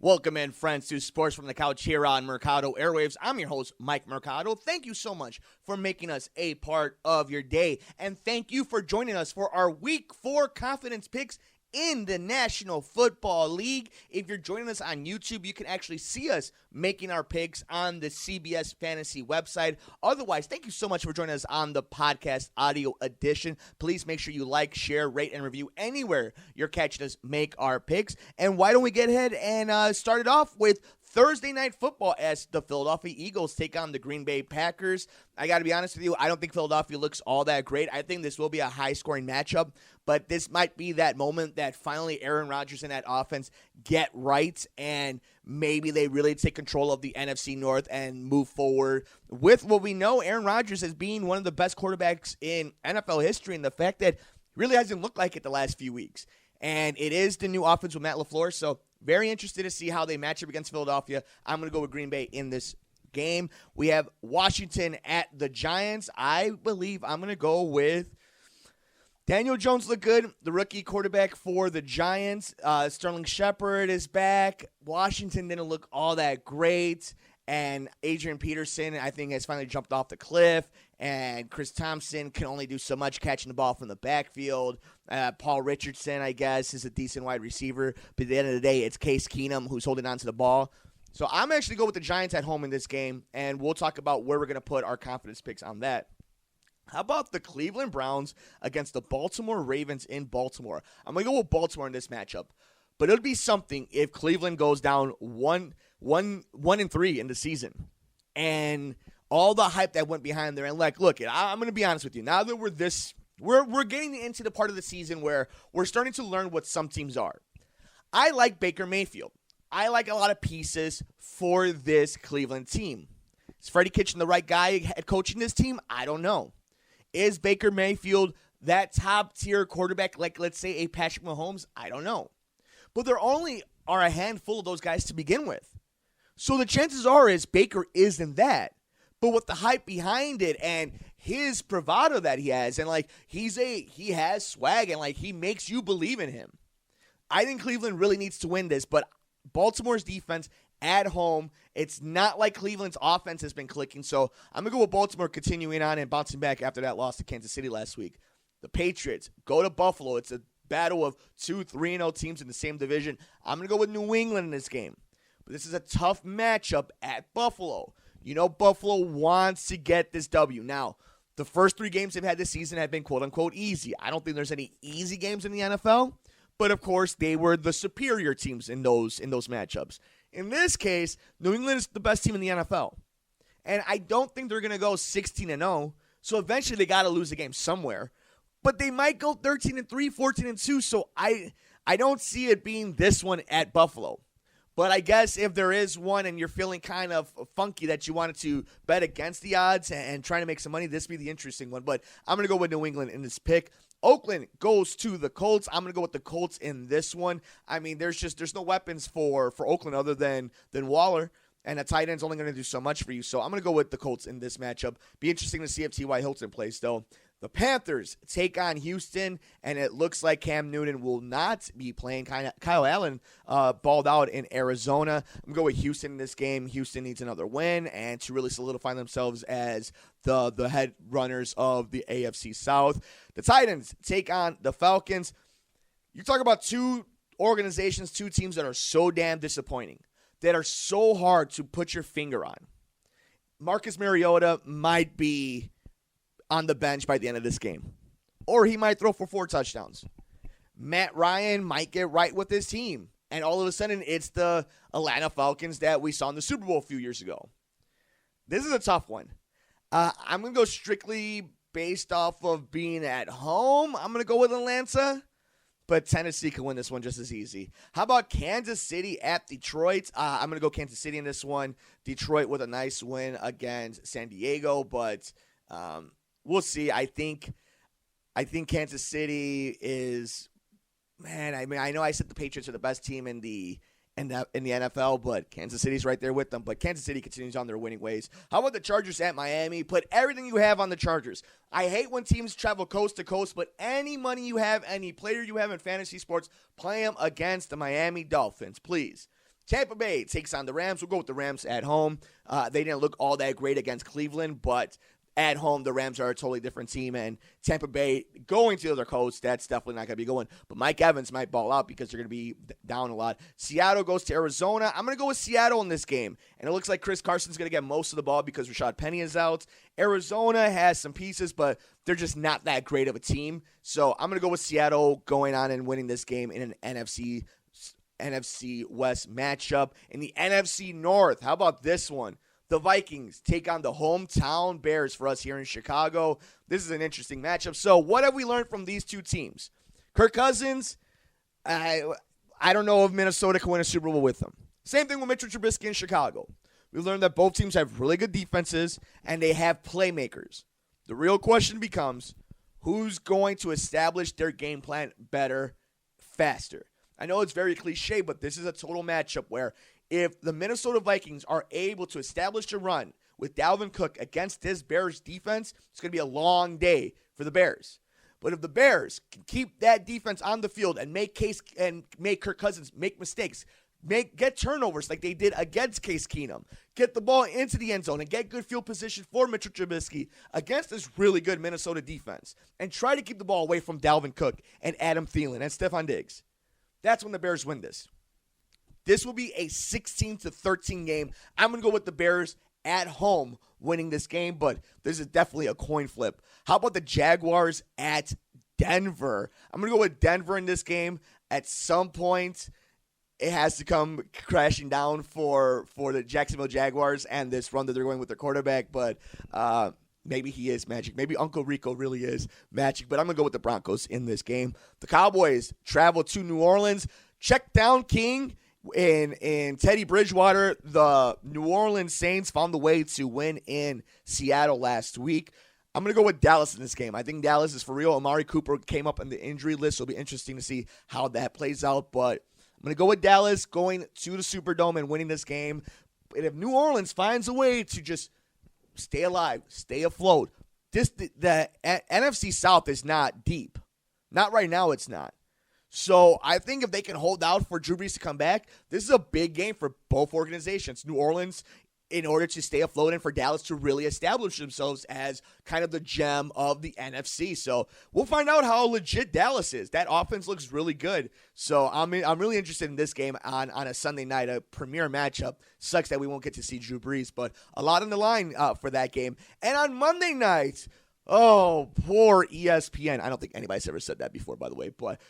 Welcome in, friends, to Sports from the Couch here on Mercado Airwaves. I'm your host, Mike Mercado. Thank you so much for making us a part of your day. And thank you for joining us for our Week 4 confidence picks in the National Football League. If you're joining us on YouTube, you can actually see us making our picks on the CBS Fantasy website. Otherwise, thank you so much for joining us on the podcast audio edition. Please make sure you like, share, rate, and review anywhere you're catching us make our picks. And why don't we get ahead and start it off with Thursday Night Football as the Philadelphia Eagles take on the Green Bay Packers. I got to be honest with you, I don't think Philadelphia looks all that great. I think this will be a high-scoring matchup, but this might be that moment that finally Aaron Rodgers and that offense get right, and maybe they really take control of the NFC North and move forward with what we know Aaron Rodgers as being one of the best quarterbacks in NFL history, and the fact that he really hasn't looked like it the last few weeks. And it is the new offense with Matt LaFleur, so very interested to see how they match up against Philadelphia. I'm going to go with Green Bay in this game. We have Washington at the Giants. I believe I'm going to go with Daniel Jones looked good, the rookie quarterback for the Giants. Sterling Shepard is back. Washington didn't look all that great. And Adrian Peterson, I think, has finally jumped off the cliff. And Chris Thompson can only do so much catching the ball from the backfield. Paul Richardson, I guess, is a decent wide receiver. But at the end of the day, it's Case Keenum who's holding on to the ball. So I'm actually going with the Giants at home in this game. And we'll talk about where we're going to put our confidence picks on that. How about the Cleveland Browns against the Baltimore Ravens in Baltimore? I'm going to go with Baltimore in this matchup. But it would be something if Cleveland goes down 1-3 in the season. And all the hype that went behind there. And look, I'm going to be honest with you. Now that we're getting into the part of the season where we're starting to learn what some teams are. I like Baker Mayfield. I like a lot of pieces for this Cleveland team. Is Freddie Kitchen the right guy at coaching this team? I don't know. Is Baker Mayfield that top-tier quarterback like, let's say, a Patrick Mahomes? I don't know. But there only are a handful of those guys to begin with. So the chances are is Baker isn't that. But with the hype behind it and his bravado that he has, and he has swag and he makes you believe in him. I think Cleveland really needs to win this, but Baltimore's defense at home, it's not like Cleveland's offense has been clicking. So I'm going to go with Baltimore continuing on and bouncing back after that loss to Kansas City last week. The Patriots go to Buffalo. It's a battle of 2 3-0 teams in the same division. I'm going to go with New England in this game. But this is a tough matchup at Buffalo. You know Buffalo wants to get this W. Now, the first 3 games they've had this season have been quote-unquote easy. I don't think there's any easy games in the NFL. But, of course, they were the superior teams in those matchups. In this case, New England is the best team in the NFL. And I don't think they're going to go 16-0. So eventually they got to lose a game somewhere. But they might go 13-3, 14-2. So I don't see it being this one at Buffalo. But I guess if there is one and you're feeling kind of funky that you wanted to bet against the odds and trying to make some money, this would be the interesting one. But I'm going to go with New England in this pick. Oakland goes to the Colts. I'm going to go with the Colts in this one. I mean, there's no weapons for Oakland other than Waller. And a tight end's only going to do so much for you. So I'm going to go with the Colts in this matchup. Be interesting to see if T.Y. Hilton plays, though. The Panthers take on Houston, and it looks like Cam Newton will not be playing. Kyle Allen balled out in Arizona. I'm going to go with Houston in this game. Houston needs another win and to really solidify themselves as the head runners of the AFC South. The Titans take on the Falcons. You talk about 2 organizations, 2 teams that are so damn disappointing, that are so hard to put your finger on. Marcus Mariota might be on the bench by the end of this game. Or he might throw for 4 touchdowns. Matt Ryan might get right with his team. And all of a sudden, it's the Atlanta Falcons that we saw in the Super Bowl a few years ago. This is a tough one. I'm going to go strictly based off of being at home. I'm going to go with Atlanta. But Tennessee can win this one just as easy. How about Kansas City at Detroit? I'm going to go Kansas City in this one. Detroit with a nice win against San Diego. But we'll see. I think Kansas City is, man, I mean, I know I said the Patriots are the best team in the NFL, but Kansas City's right there with them. But Kansas City continues on their winning ways. How about the Chargers at Miami? Put everything you have on the Chargers. I hate when teams travel coast to coast, but any money you have, any player you have in fantasy sports, play them against the Miami Dolphins, please. Tampa Bay takes on the Rams. We'll go with the Rams at home. They didn't look all that great against Cleveland, but at home, the Rams are a totally different team, and Tampa Bay going to the other coast, that's definitely not going to be going. But Mike Evans might ball out because they're going to be down a lot. Seattle goes to Arizona. I'm going to go with Seattle in this game, and it looks like Chris Carson's going to get most of the ball because Rashad Penny is out. Arizona has some pieces, but they're just not that great of a team. So I'm going to go with Seattle going on and winning this game in an NFC West matchup. In the NFC North, how about this one? The Vikings take on the hometown Bears for us here in Chicago. This is an interesting matchup. So what have we learned from these two teams? Kirk Cousins, I don't know if Minnesota can win a Super Bowl with him. Same thing with Mitchell Trubisky in Chicago. We learned that both teams have really good defenses and they have playmakers. The real question becomes, who's going to establish their game plan better, faster? I know it's very cliche, but this is a total matchup where if the Minnesota Vikings are able to establish a run with Dalvin Cook against this Bears defense, it's going to be a long day for the Bears. But if the Bears can keep that defense on the field and make Kirk Cousins make mistakes, get turnovers like they did against Case Keenum, get the ball into the end zone and get good field position for Mitchell Trubisky against this really good Minnesota defense, and try to keep the ball away from Dalvin Cook and Adam Thielen and Stephon Diggs, that's when the Bears win this. This will be a 16-13 game. I'm going to go with the Bears at home winning this game, but this is definitely a coin flip. How about the Jaguars at Denver? I'm going to go with Denver in this game. At some point, it has to come crashing down for the Jacksonville Jaguars and this run that they're going with their quarterback, but maybe he is magic. Maybe Uncle Rico really is magic, but I'm going to go with the Broncos in this game. The Cowboys travel to New Orleans. Check down King. In Teddy Bridgewater, the New Orleans Saints found the way to win in Seattle last week. I'm going to go with Dallas in this game. I think Dallas is for real. Amari Cooper came up on the injury list, so it'll be interesting to see how that plays out. But I'm going to go with Dallas going to the Superdome and winning this game. And if New Orleans finds a way to just stay alive, stay afloat, the NFC South is not deep. Not right now, it's not. So I think if they can hold out for Drew Brees to come back, this is a big game for both organizations. New Orleans, in order to stay afloat, and for Dallas to really establish themselves as kind of the gem of the NFC. So we'll find out how legit Dallas is. That offense looks really good. So I'm really interested in this game on a Sunday night, a premier matchup. Sucks that we won't get to see Drew Brees, but a lot on the line for that game. And on Monday night, oh, poor ESPN. I don't think anybody's ever said that before, by the way, but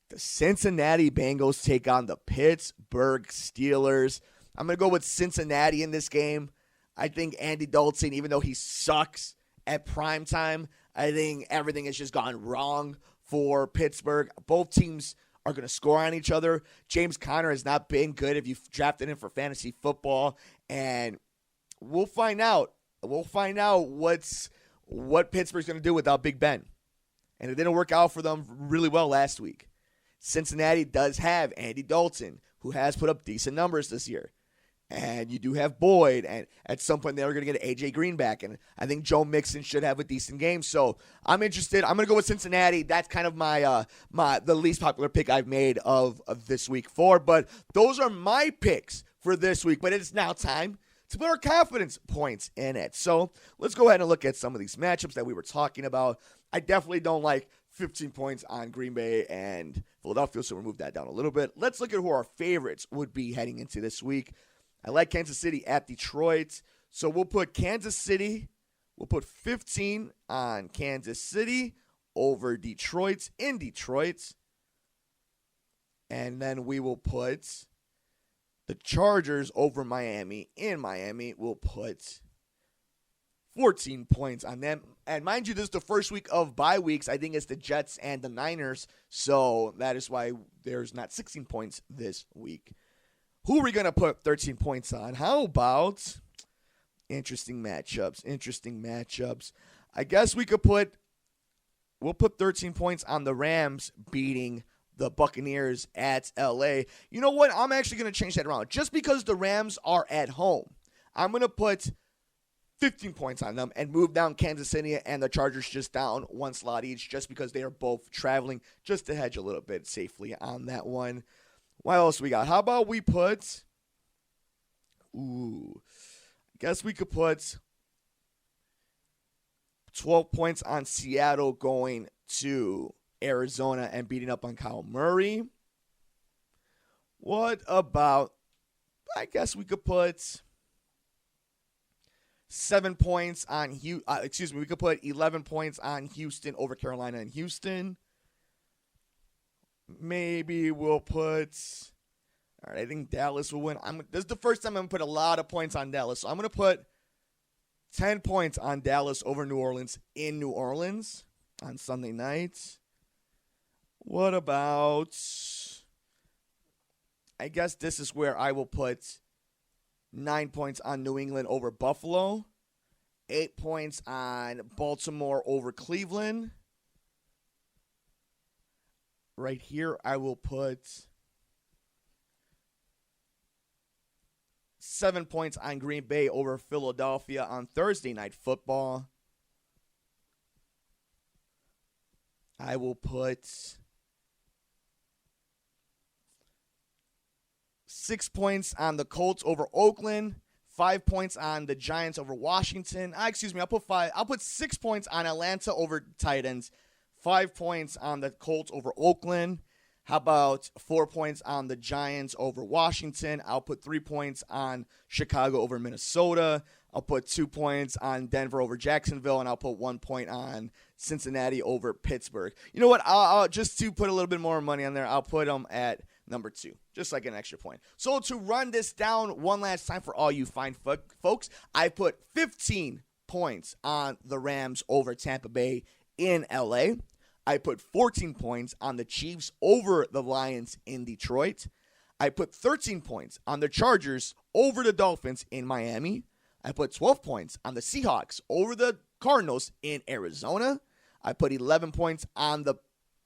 the Cincinnati Bengals take on the Pittsburgh Steelers. I'm going to go with Cincinnati in this game. I think Andy Dalton, even though he sucks at primetime, I think everything has just gone wrong for Pittsburgh. Both teams are going to score on each other. James Conner has not been good if you've drafted him for fantasy football. And we'll find out. We'll find out what Pittsburgh's going to do without Big Ben. And it didn't work out for them really well last week. Cincinnati does have Andy Dalton, who has put up decent numbers this year. And you do have Boyd, and at some point they're going to get A.J. Green back, and I think Joe Mixon should have a decent game. So I'm interested. I'm going to go with Cincinnati. That's kind of the least popular pick I've made of this week 4. But those are my picks for this week. But it's now time to put our confidence points in it. So let's go ahead and look at some of these matchups that we were talking about. I definitely don't like 15 points on Green Bay and Philadelphia, so we'll move that down a little bit. Let's look at who our favorites would be heading into this week. I like Kansas City at Detroit, so we'll put Kansas City. We'll put 15 on Kansas City over Detroit in Detroit. And then we will put the Chargers over Miami in Miami. We'll put 14 points on them. And mind you, this is the first week of bye weeks. I think it's the Jets and the Niners. So that is why there's not 16 points this week. Who are we going to put 13 points on? How about interesting matchups? I guess we'll put 13 points on the Rams beating the Buccaneers at LA. You know what? I'm actually going to change that around. Just because the Rams are at home, I'm going to put 15 points on them and move down Kansas City and the Chargers just down one slot each, just because they are both traveling, just to hedge a little bit safely on that one. What else we got? How about we put Guess we could put 12 points on Seattle going to Arizona and beating up on Kyle Murray. What about, I guess we could put 7 points on we could put 11 points on Houston over Carolina and Houston. Maybe we'll put, all right, I think Dallas will win. This is the first time I'm going to put a lot of points on Dallas. So I'm going to put 10 points on Dallas over New Orleans in New Orleans on Sunday night. What about, I guess this is where I will put 9 points on New England over Buffalo, 8 points on Baltimore over Cleveland. Right here, I will put 7 points on Green Bay over Philadelphia on Thursday Night Football. I will put 6 points on the Colts over Oakland, 5 points on the Giants over Washington. I'll put 6 points on Atlanta over Titans, 5 points on the Colts over Oakland. How about 4 points on the Giants over Washington? I'll put 3 points on Chicago over Minnesota. I'll put 2 points on Denver over Jacksonville, and I'll put 1 point on Cincinnati over Pittsburgh. You know what? I'll just to put a little bit more money on there, I'll put them at number 2, just like an extra point. So to run this down one last time for all you fine folks, I put 15 points on the Rams over Tampa Bay in LA. I put 14 points on the Chiefs over the Lions in Detroit. I put 13 points on the Chargers over the Dolphins in Miami. I put 12 points on the Seahawks over the Cardinals in Arizona. I put 11 points on the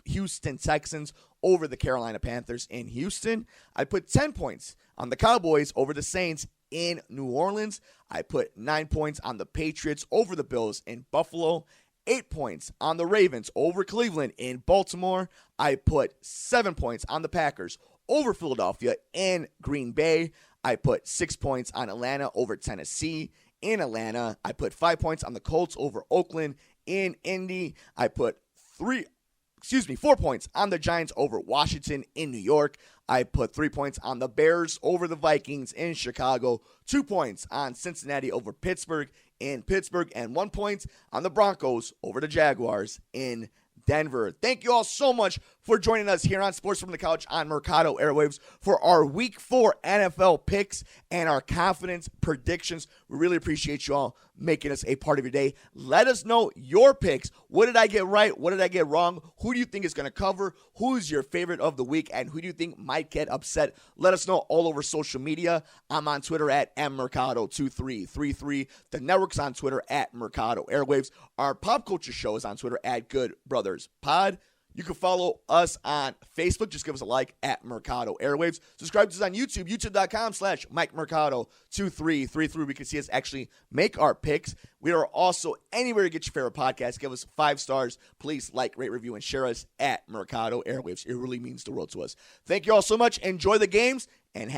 Houston Texans over the Carolina Panthers in Houston. I put 10 points on the Cowboys over the Saints in New Orleans. I put 9 points on the Patriots over the Bills in Buffalo. 8 points on the Ravens over Cleveland in Baltimore. I put 7 points on the Packers over Philadelphia in Green Bay. I put 6 points on Atlanta over Tennessee in Atlanta. I put 5 points on the Colts over Oakland in Indy. I put 4 points on the Giants over Washington in New York. I put 3 points on the Bears over the Vikings in Chicago. 2 points on Cincinnati over Pittsburgh in Pittsburgh. And 1 point on the Broncos over the Jaguars in Denver. Thank you all so much for joining us here on Sports from the Couch on Mercado Airwaves for our Week 4 NFL picks and our confidence predictions. We really appreciate you all making us a part of your day. Let us know your picks. What did I get right? What did I get wrong? Who do you think is going to cover? Who's your favorite of the week? And who do you think might get upset? Let us know all over social media. I'm on Twitter at mmercado2333. The network's on Twitter at Mercado Airwaves. Our pop culture show is on Twitter at Good Brothers Pod. You can follow us on Facebook. Just give us a like at Mercado Airwaves. Subscribe to us on YouTube, youtube.com/Mike Mercado2333. We can see us actually make our picks. We are also anywhere to get your favorite podcast. Give us 5 stars. Please like, rate, review, and share us at Mercado Airwaves. It really means the world to us. Thank you all so much. Enjoy the games and have